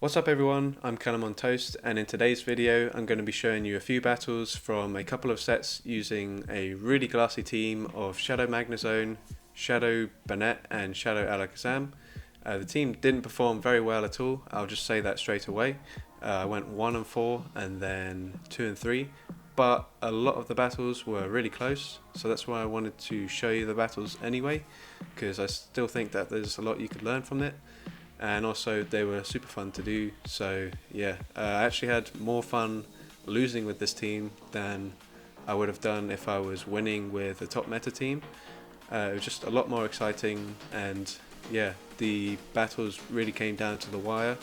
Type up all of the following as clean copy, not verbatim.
What's up everyone, I'm CallumOnToast, and in today's video I'm going to be showing you a few battles from a couple of sets using a really classy team of Shadow Magnezone, Shadow Banette and Shadow Alakazam. The team didn't perform very well at all, I'll just say that straight away. I went 1 and 4 and then 2 and 3, but a lot of the battles were really close, so that's why I wanted to show you the battles anyway, because I still think that there's a lot you could learn from it. And also they were super fun to do, so yeah, I actually had more fun losing with this team than I would have done if I was winning with a top meta team. It was just a lot more exciting, and yeah, the battles really came down to the wire.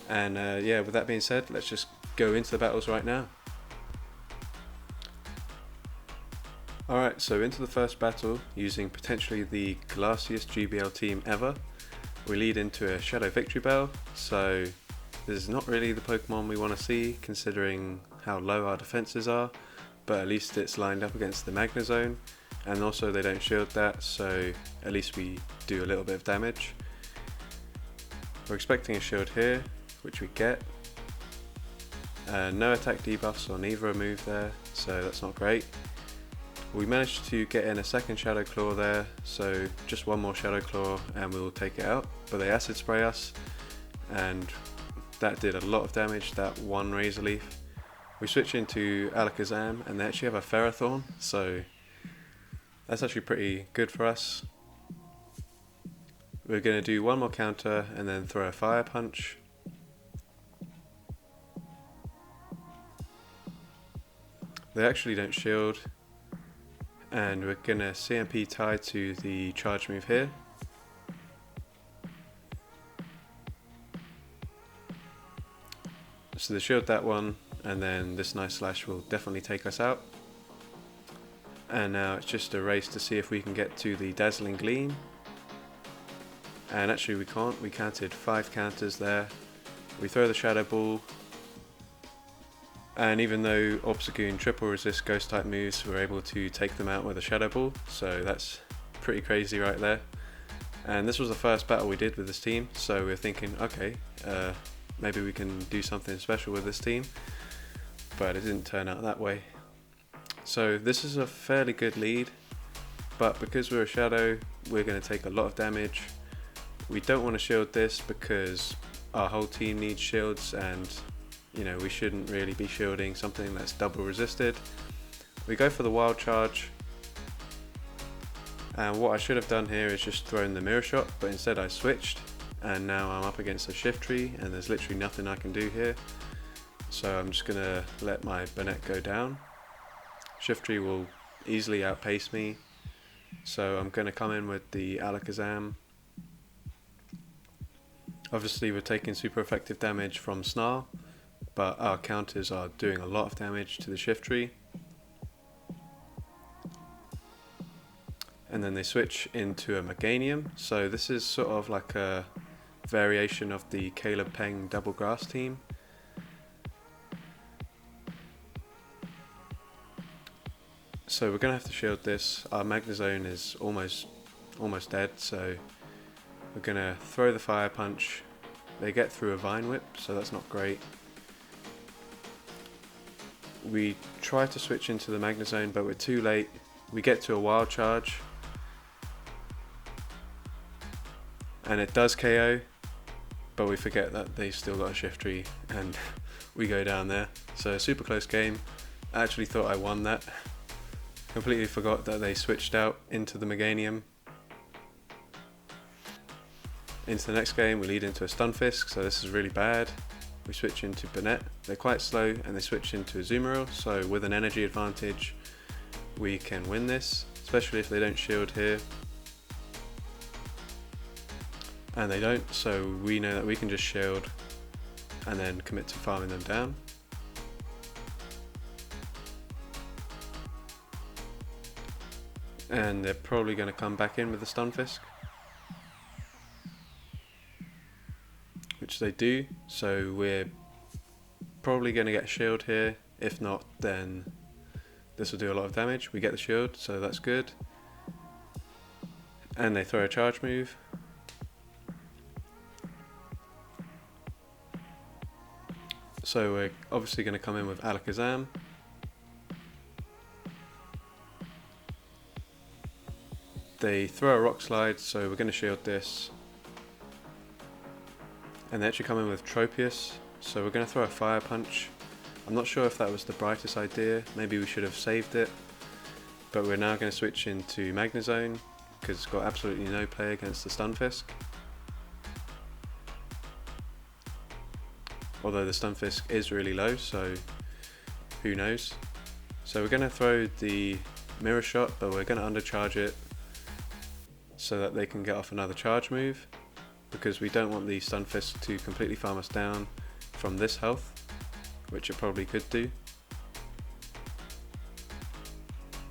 And yeah, with that being said, let's just go into the battles right now. Alright, so into the first battle, using potentially the classiest GBL team ever. We lead into a Shadow Victory Bell, so this is not really the Pokemon we want to see considering how low our defenses are, but at least it's lined up against the Magnezone, and also they don't shield that, so at least we do a little bit of damage. We're expecting a shield here, which we get. No attack debuffs on either move there, so that's not great. We managed to get in a second Shadow Claw there, so just one more Shadow Claw and we'll take it out. But they Acid Spray us, and that did a lot of damage, that one Razor Leaf. We switch into Alakazam and they actually have a Ferrothorn, so that's actually pretty good for us. We're going to do one more counter and then throw a Fire Punch. They actually don't shield. And we're going to CMP tie to the charge move here. So they shield that one, and then this nice slash will definitely take us out. And now it's just a race to see if we can get to the Dazzling Gleam. And actually we can't, we counted 5 counters there. We throw the Shadow Ball. And even though Obstagoon triple resist ghost type moves, we're able to take them out with a Shadow Ball, so that's pretty crazy right there. And this was the first battle we did with this team, so we're thinking, okay, maybe we can do something special with this team, but it didn't turn out that way. So this is a fairly good lead, but because we're a Shadow, we're going to take a lot of damage. We don't want to shield this because our whole team needs shields, and you know, we shouldn't really be shielding something that's double resisted. We go for the Wild Charge, and what I should have done here is just thrown the Mirror Shot, but instead I switched, and now I'm up against a Shift Tree and there's literally nothing I can do here. So I'm just gonna let my Banette go down. Shift Tree will easily outpace me, so I'm gonna come in with the Alakazam. Obviously we're taking super effective damage from Snarl, but our counters are doing a lot of damage to the Shift Tree. And then they switch into a Meganium, so this is sort of like a variation of the Caleb Peng Double Grass team. So we're going to have to shield this. Our Magnezone is almost dead, so we're going to throw the Fire Punch. They get through a Vine Whip, so that's not great. We try to switch into the Magnezone, but we're too late. We get to a Wild Charge, and it does KO, but we forget that they've still got a Shift Tree, and we go down there. So a super close game. I actually thought I won that. Completely forgot that they switched out into the Meganium. Into the next game, we lead into a Stunfisk, so this is really bad. We switch into Banette, they're quite slow, and they switch into Azumarill, so with an energy advantage we can win this, especially if they don't shield here. And they don't, so we know that we can just shield and then commit to farming them down. And they're probably going to come back in with the Stunfisk, which they do, so we're probably going to get a shield here. If not, then this will do a lot of damage. We get the shield, so that's good. And they throw a charge move. So we're obviously going to come in with Alakazam. They throw a rock slide, so we're going to shield this. And they actually come in with Tropius, so we're going to throw a Fire Punch. I'm not sure if that was the brightest idea, maybe we should have saved it. But we're now going to switch into Magnezone, because it's got absolutely no play against the Stunfisk. Although the Stunfisk is really low, so who knows. So we're going to throw the Mirror Shot, but we're going to undercharge it so that they can get off another charge move, because we don't want the Stunfisk to completely farm us down from this health, which it probably could do.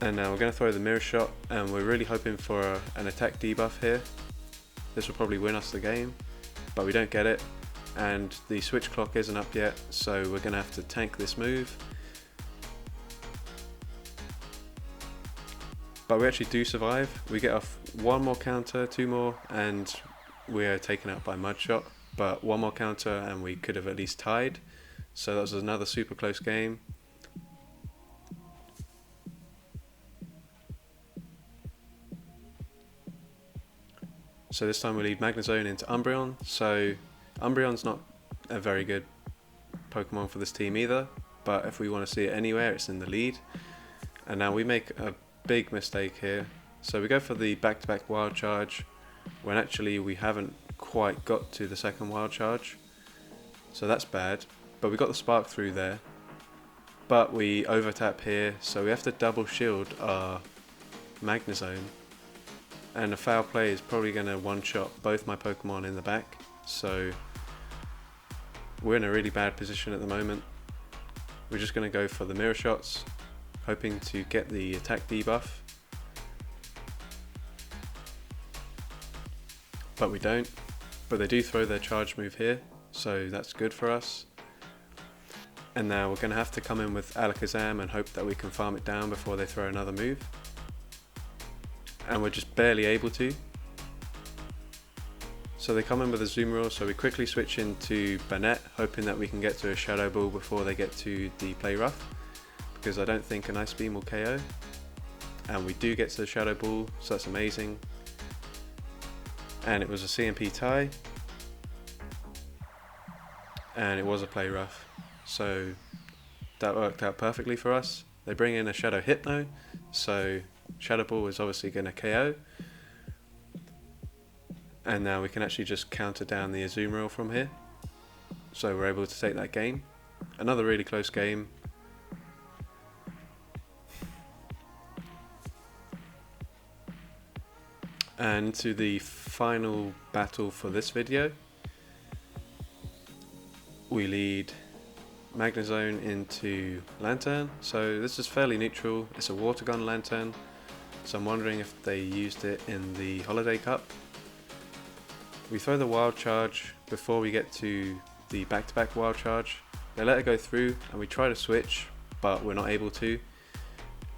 And now we're going to throw the Mirror Shot, and we're really hoping for an attack debuff here. This will probably win us the game, but we don't get it, and the switch clock isn't up yet, so we're going to have to tank this move. But we actually do survive. We get off one more counter, two more, and we are taken out by Mudshot. But one more counter and we could have at least tied. So that was another super close game. So this time we lead Magnezone into Umbreon. So Umbreon's not a very good Pokemon for this team either, but if we want to see it anywhere, it's in the lead. And now we make a big mistake here. So we go for the back-to-back Wild Charge when actually we haven't quite got to the second Wild Charge. So that's bad, but we got the Spark through there. But we over-tap here, so we have to double shield our Magnezone. And a foul play is probably going to one-shot both my Pokemon in the back. So we're in a really bad position at the moment. We're just going to go for the Mirror Shots, hoping to get the attack debuff. But we don't. But they do throw their charge move here, so that's good for us. And now we're going to have to come in with Alakazam and hope that we can farm it down before they throw another move. And we're just barely able to. So they come in with a Zoom Roar, so we quickly switch into Banette, hoping that we can get to a Shadow Ball before they get to the Play Rough, because I don't think an Ice Beam will KO. And we do get to the Shadow Ball, so that's amazing. And it was a CMP tie, and it was a Play Rough, so that worked out perfectly for us. They bring in a Shadow Hypno, so Shadow Ball is obviously going to KO. And now we can actually just counter down the Azumarill from here. So we're able to take that game. Another really close game. And to the final battle for this video. We lead Magnezone into Lantern. So this is fairly neutral. It's a Water Gun Lantern. So I'm wondering if they used it in the Holiday Cup. We throw the Wild Charge before we get to the back-to-back Wild Charge. They let it go through and we try to switch, but we're not able to.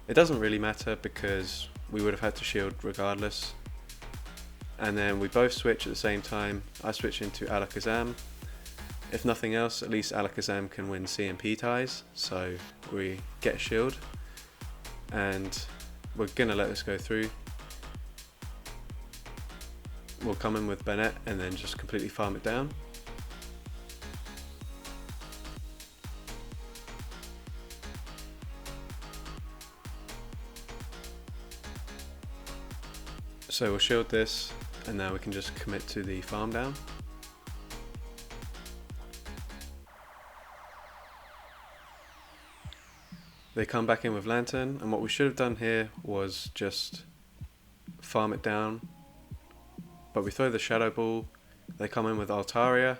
It doesn't really matter because we would have had to shield regardless. And then we both switch at the same time. I switch into Alakazam. If nothing else, at least Alakazam can win CMP ties, so we get a shield. And we're gonna let this go through. We'll come in with Banette and then just completely farm it down. So we'll shield this and now we can just commit to the farm down. They come back in with Lantern, and what we should have done here was just farm it down. But we throw the Shadow Ball, they come in with Altaria.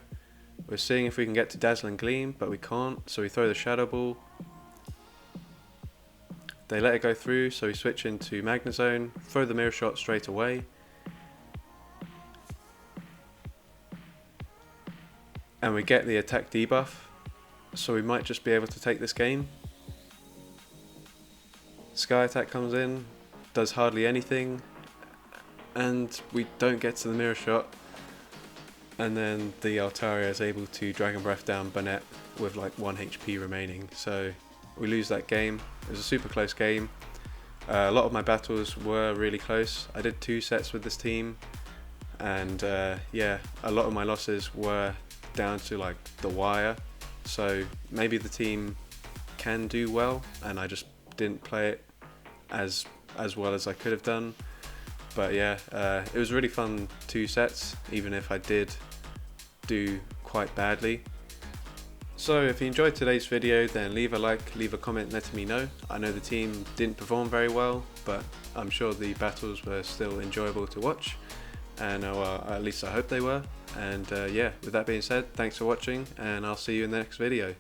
We're seeing if we can get to Dazzling Gleam, but we can't, so we throw the Shadow Ball. They let it go through, so we switch into Magnezone, throw the Mirror Shot straight away. And we get the attack debuff, so we might just be able to take this game. Sky Attack comes in, does hardly anything, and we don't get to the Mirror Shot. and then the Altaria is able to Dragon Breath down Banette with like 1 HP remaining, so we lose that game. It was a super close game. A lot of my battles were really close. I did 2 sets with this team, and yeah, a lot of my losses were down to like the wire, so maybe the team can do well and I just didn't play it as well as I could have done. But yeah, it was really fun 2 sets, even if I did do quite badly. So if you enjoyed today's video, then leave a like, leave a comment letting me know. I know the team didn't perform very well, but I'm sure the battles were still enjoyable to watch, and well, at least I hope they were. And yeah, with that being said, thanks for watching, and I'll see you in the next video.